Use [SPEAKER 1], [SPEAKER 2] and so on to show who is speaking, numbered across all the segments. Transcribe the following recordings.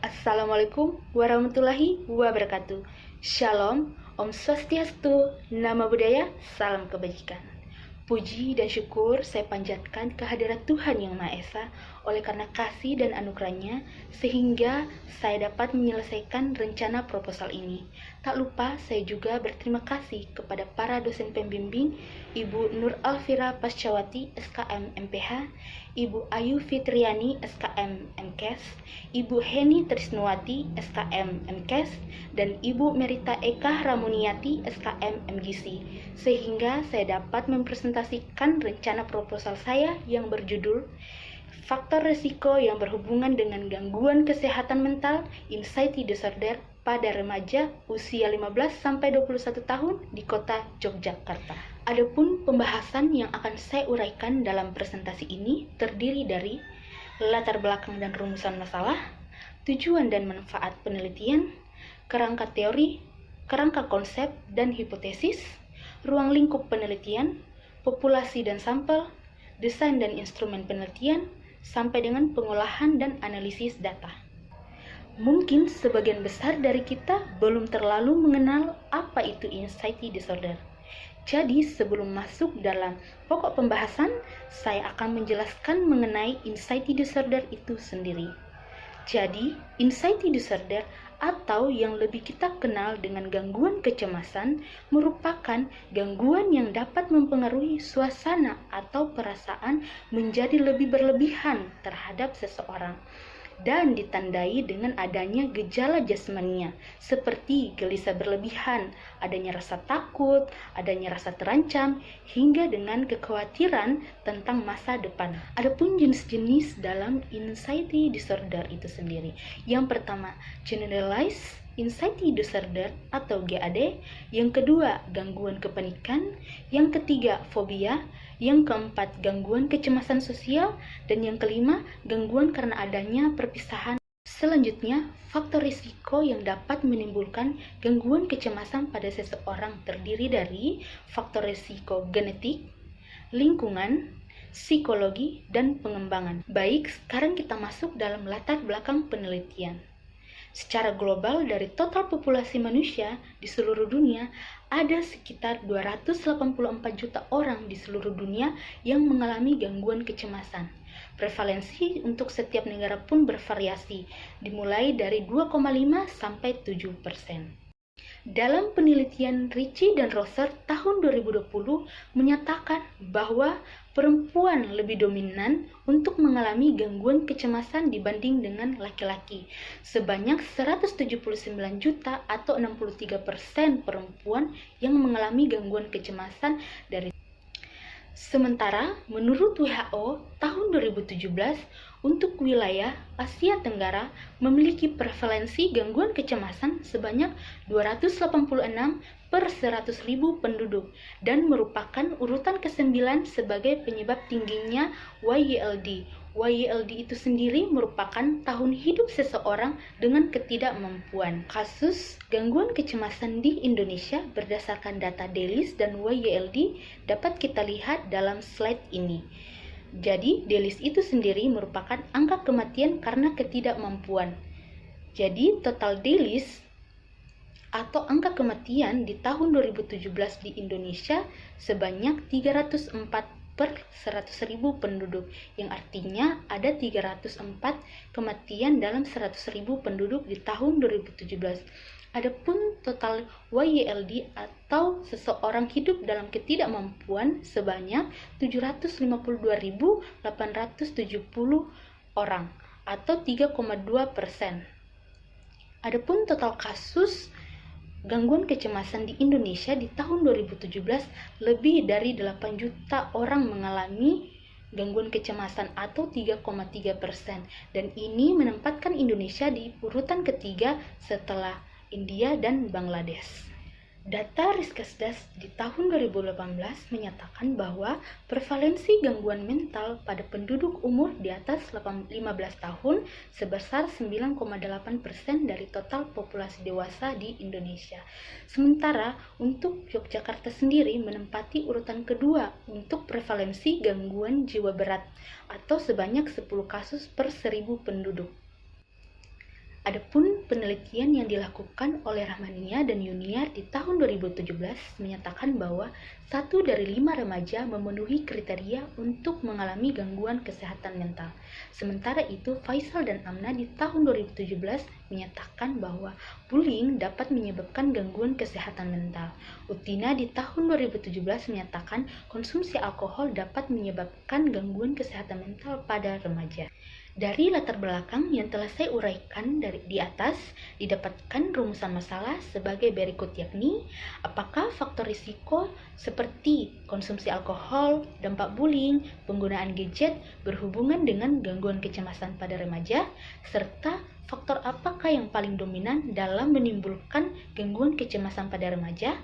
[SPEAKER 1] Assalamualaikum warahmatullahi wabarakatuh. Shalom, Om Swastiastu, Nama Budaya, Salam Kebajikan. Puji dan syukur saya panjatkan kehadirat Tuhan Yang Maha Esa oleh karena kasih dan anugerahnya sehingga saya dapat menyelesaikan rencana proposal ini. Tak lupa saya juga berterima kasih kepada para dosen pembimbing Ibu Nur Alfira Pascawati SKM MPH, Ibu Ayu Fitriani SKM MKes, Ibu Heni Trisnuwati SKM MKes, dan Ibu Merita Eka Ramuniati SKM MGC, sehingga saya dapat mempresentasikan rencana proposal saya yang berjudul Faktor Risiko yang berhubungan dengan gangguan kesehatan mental Anxiety Disorder pada remaja usia 15-21 tahun di kota Yogyakarta. Adapun pembahasan yang akan saya uraikan dalam presentasi ini terdiri dari latar belakang dan rumusan masalah, tujuan dan manfaat penelitian, kerangka teori, kerangka konsep dan hipotesis, ruang lingkup penelitian, populasi dan sampel, desain dan instrumen penelitian, sampai dengan pengolahan dan analisis data. Mungkin sebagian besar dari kita belum terlalu mengenal apa itu anxiety disorder. Jadi sebelum masuk dalam pokok pembahasan, saya akan menjelaskan mengenai anxiety disorder itu sendiri. Jadi, anxiety disorder atau yang lebih kita kenal dengan gangguan kecemasan merupakan gangguan yang dapat mempengaruhi suasana atau perasaan menjadi lebih berlebihan terhadap seseorang dan ditandai dengan adanya gejala jasmania seperti gelisah berlebihan, adanya rasa takut, adanya rasa terancam, hingga dengan kekhawatiran tentang masa depan. Adapun jenis-jenis dalam anxiety disorder itu sendiri. Yang pertama, generalized anxiety disorder atau GAD, yang kedua gangguan kepanikan, yang ketiga fobia, yang keempat gangguan kecemasan sosial, dan yang kelima gangguan karena adanya perpisahan. Selanjutnya, faktor risiko yang dapat menimbulkan gangguan kecemasan pada seseorang terdiri dari faktor risiko genetik, lingkungan, psikologi, dan pengembangan. Baik, sekarang kita masuk dalam latar belakang penelitian. Secara global, dari total populasi manusia di seluruh dunia, ada sekitar 284 juta orang di seluruh dunia yang mengalami gangguan kecemasan. Prevalensi untuk setiap negara pun bervariasi, dimulai dari 2,5 sampai 7%. Dalam penelitian Ricci dan Rosser tahun 2020 menyatakan bahwa perempuan lebih dominan untuk mengalami gangguan kecemasan dibanding dengan laki-laki. Sebanyak 179 juta atau 63% perempuan yang mengalami gangguan kecemasan dari. Sementara menurut WHO tahun 2017 untuk wilayah Asia Tenggara memiliki prevalensi gangguan kecemasan sebanyak 286 per 100.000 penduduk dan merupakan urutan ke-9 sebagai penyebab tingginya YELD. YELD itu sendiri merupakan tahun hidup seseorang dengan ketidakmampuan. Kasus gangguan kecemasan di Indonesia berdasarkan data DELIS dan YELD dapat kita lihat dalam slide ini. Jadi, DELIS itu sendiri merupakan angka kematian karena ketidakmampuan. Jadi, total DELIS atau angka kematian di tahun 2017 di Indonesia sebanyak 304 per 100.000 penduduk, yang artinya ada 304 kematian dalam 100.000 penduduk di tahun 2017. Adapun total YELD atau seseorang hidup dalam ketidakmampuan sebanyak 752.870 orang atau 3,2%. Adapun total kasus gangguan kecemasan di Indonesia di tahun 2017 lebih dari 8 juta orang mengalami gangguan kecemasan atau 3,3%, dan ini menempatkan Indonesia di urutan ketiga setelah India dan Bangladesh. Data Riskesdas di tahun 2018 menyatakan bahwa prevalensi gangguan mental pada penduduk umur di atas 15 tahun sebesar 9,8% dari total populasi dewasa di Indonesia. Sementara untuk Yogyakarta sendiri menempati urutan kedua untuk prevalensi gangguan jiwa berat atau sebanyak 10 kasus per 1.000 penduduk. Adapun penelitian yang dilakukan oleh Rahmania dan Yuniar di tahun 2017 menyatakan bahwa 1 dari 5 remaja memenuhi kriteria untuk mengalami gangguan kesehatan mental. Sementara itu, Faisal dan Amna di tahun 2017 menyatakan bahwa bullying dapat menyebabkan gangguan kesehatan mental. Utina di tahun 2017 menyatakan konsumsi alkohol dapat menyebabkan gangguan kesehatan mental pada remaja. Dari latar belakang yang telah saya uraikan di atas, didapatkan rumusan masalah sebagai berikut, yakni apakah faktor risiko seperti konsumsi alkohol, dampak bullying, penggunaan gadget berhubungan dengan gangguan kecemasan pada remaja, serta faktor apakah yang paling dominan dalam menimbulkan gangguan kecemasan pada remaja.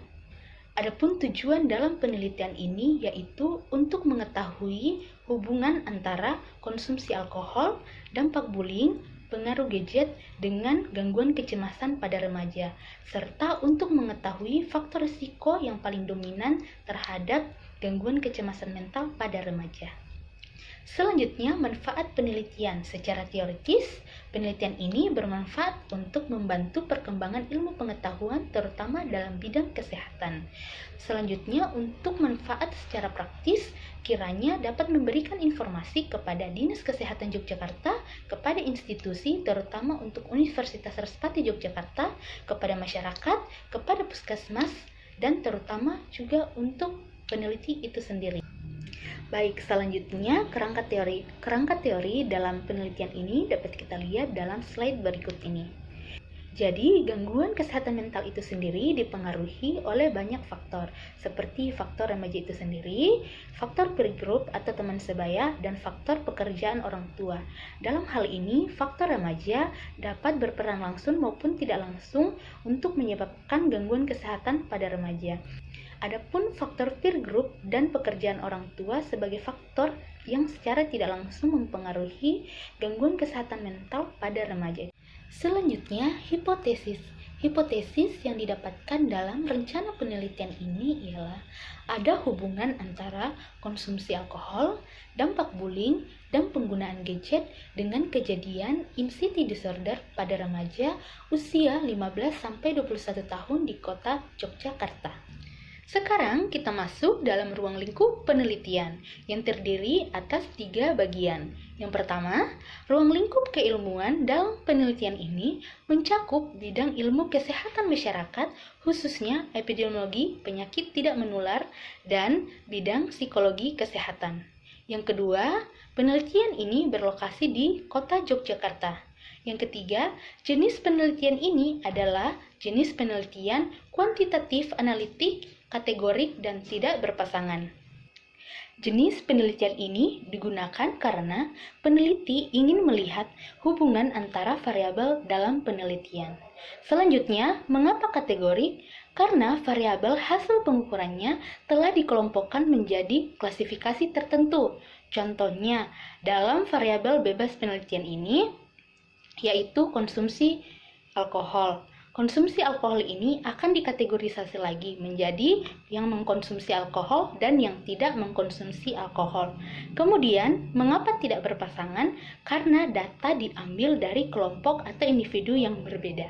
[SPEAKER 1] Adapun tujuan dalam penelitian ini yaitu untuk mengetahui hubungan antara konsumsi alkohol, dampak bullying, pengaruh gadget dengan gangguan kecemasan pada remaja, serta untuk mengetahui faktor risiko yang paling dominan terhadap gangguan kecemasan mental pada remaja. Selanjutnya, manfaat penelitian. Secara teoritis, penelitian ini bermanfaat untuk membantu perkembangan ilmu pengetahuan terutama dalam bidang kesehatan. Selanjutnya, untuk manfaat secara praktis, kiranya dapat memberikan informasi kepada Dinas Kesehatan Yogyakarta, kepada institusi terutama untuk Universitas Respati Yogyakarta, kepada masyarakat, kepada puskesmas, dan terutama juga untuk peneliti itu sendiri. Baik, selanjutnya kerangka teori. Kerangka teori dalam penelitian ini dapat kita lihat dalam slide berikut ini. Jadi, gangguan kesehatan mental itu sendiri dipengaruhi oleh banyak faktor, seperti faktor remaja itu sendiri, faktor peer group atau teman sebaya, dan faktor pekerjaan orang tua. Dalam hal ini, faktor remaja dapat berperan langsung maupun tidak langsung untuk menyebabkan gangguan kesehatan pada remaja. Adapun faktor peer group dan pekerjaan orang tua sebagai faktor yang secara tidak langsung mempengaruhi gangguan kesehatan mental pada remaja. Selanjutnya, hipotesis. Hipotesis yang didapatkan dalam rencana penelitian ini ialah ada hubungan antara konsumsi alkohol, dampak bullying, dan penggunaan gadget dengan kejadian anxiety disorder pada remaja usia 15-21 tahun di kota Yogyakarta. Sekarang kita masuk dalam ruang lingkup penelitian yang terdiri atas 3 bagian. Yang pertama, ruang lingkup keilmuan dalam penelitian ini mencakup bidang ilmu kesehatan masyarakat, khususnya epidemiologi, penyakit tidak menular, dan bidang psikologi kesehatan. Yang kedua, penelitian ini berlokasi di kota Yogyakarta. Yang ketiga, jenis penelitian ini adalah jenis penelitian kuantitatif analitik, kategorik, dan tidak berpasangan. Jenis penelitian ini digunakan karena peneliti ingin melihat hubungan antara variabel dalam penelitian. Selanjutnya, mengapa kategorik? Karena variabel hasil pengukurannya telah dikelompokkan menjadi klasifikasi tertentu. Contohnya, dalam variabel bebas penelitian ini, yaitu konsumsi alkohol. Konsumsi alkohol ini akan dikategorisasi lagi menjadi yang mengkonsumsi alkohol dan yang tidak mengkonsumsi alkohol. Kemudian, mengapa tidak berpasangan? Karena data diambil dari kelompok atau individu yang berbeda.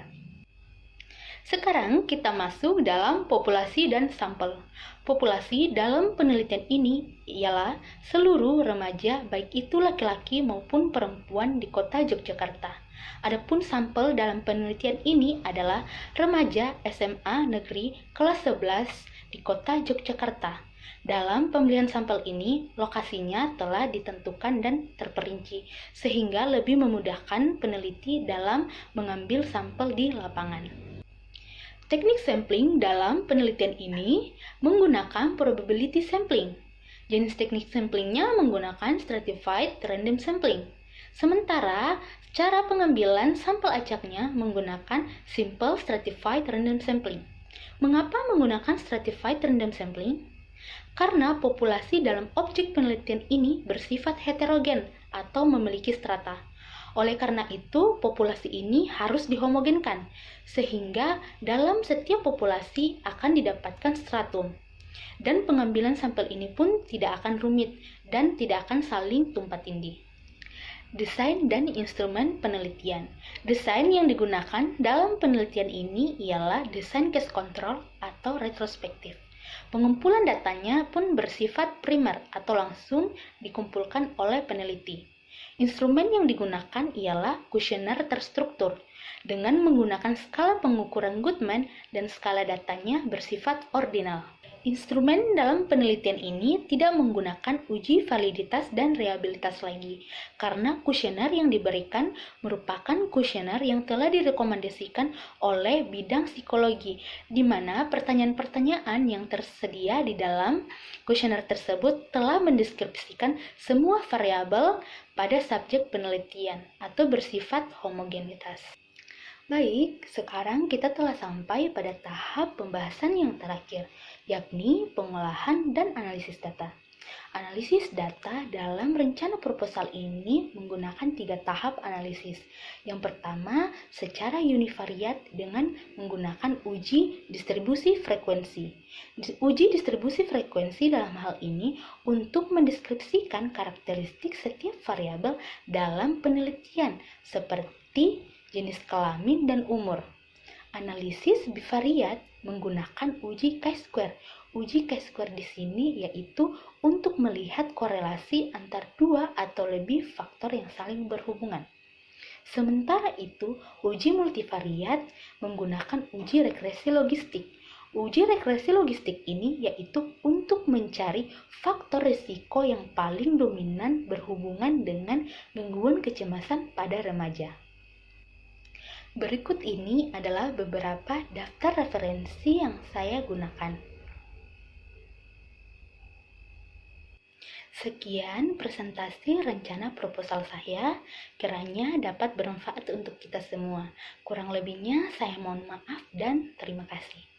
[SPEAKER 1] Sekarang kita masuk dalam populasi dan sampel. Populasi dalam penelitian ini ialah seluruh remaja, baik itu laki-laki maupun perempuan di kota Yogyakarta. Adapun sampel dalam penelitian ini adalah remaja SMA negeri kelas 11 di kota Yogyakarta. Dalam pemilihan sampel ini, lokasinya telah ditentukan dan terperinci, sehingga lebih memudahkan peneliti dalam mengambil sampel di lapangan. Teknik sampling dalam penelitian ini menggunakan probability sampling. Jenis teknik samplingnya menggunakan stratified random sampling. Sementara cara pengambilan sampel acaknya menggunakan simple stratified random sampling. Mengapa menggunakan stratified random sampling? Karena populasi dalam objek penelitian ini bersifat heterogen atau memiliki strata. Oleh karena itu, populasi ini harus dihomogenkan, sehingga dalam setiap populasi akan didapatkan stratum. Dan pengambilan sampel ini pun tidak akan rumit dan tidak akan saling tumpang tindih. Desain dan instrumen penelitian. Desain yang digunakan dalam penelitian ini ialah desain case control atau retrospektif. Pengumpulan datanya pun bersifat primer atau langsung dikumpulkan oleh peneliti. Instrumen yang digunakan ialah kuesioner terstruktur dengan menggunakan skala pengukuran Goodman dan skala datanya bersifat ordinal. Instrumen dalam penelitian ini tidak menggunakan uji validitas dan reliabilitas lagi, karena kuesioner yang diberikan merupakan kuesioner yang telah direkomendasikan oleh bidang psikologi, di mana pertanyaan-pertanyaan yang tersedia di dalam kuesioner tersebut telah mendeskripsikan semua variabel pada subjek penelitian atau bersifat homogenitas. Baik, sekarang kita telah sampai pada tahap pembahasan yang terakhir, yakni pengolahan dan analisis data. Analisis data dalam rencana proposal ini menggunakan 3 tahap analisis. Yang pertama, secara univariat dengan menggunakan uji distribusi frekuensi. Uji distribusi frekuensi dalam hal ini untuk mendeskripsikan karakteristik setiap variabel dalam penelitian, seperti jenis kelamin dan umur. Analisis bivariat menggunakan uji chi-square. Uji chi-square di sini yaitu untuk melihat korelasi antar 2 atau lebih faktor yang saling berhubungan. Sementara itu, uji multivariat menggunakan uji regresi logistik. Uji regresi logistik ini yaitu untuk mencari faktor risiko yang paling dominan berhubungan dengan gangguan kecemasan pada remaja. Berikut ini adalah beberapa daftar referensi yang saya gunakan. Sekian presentasi rencana proposal saya, kiranya dapat bermanfaat untuk kita semua. Kurang lebihnya saya mohon maaf dan terima kasih.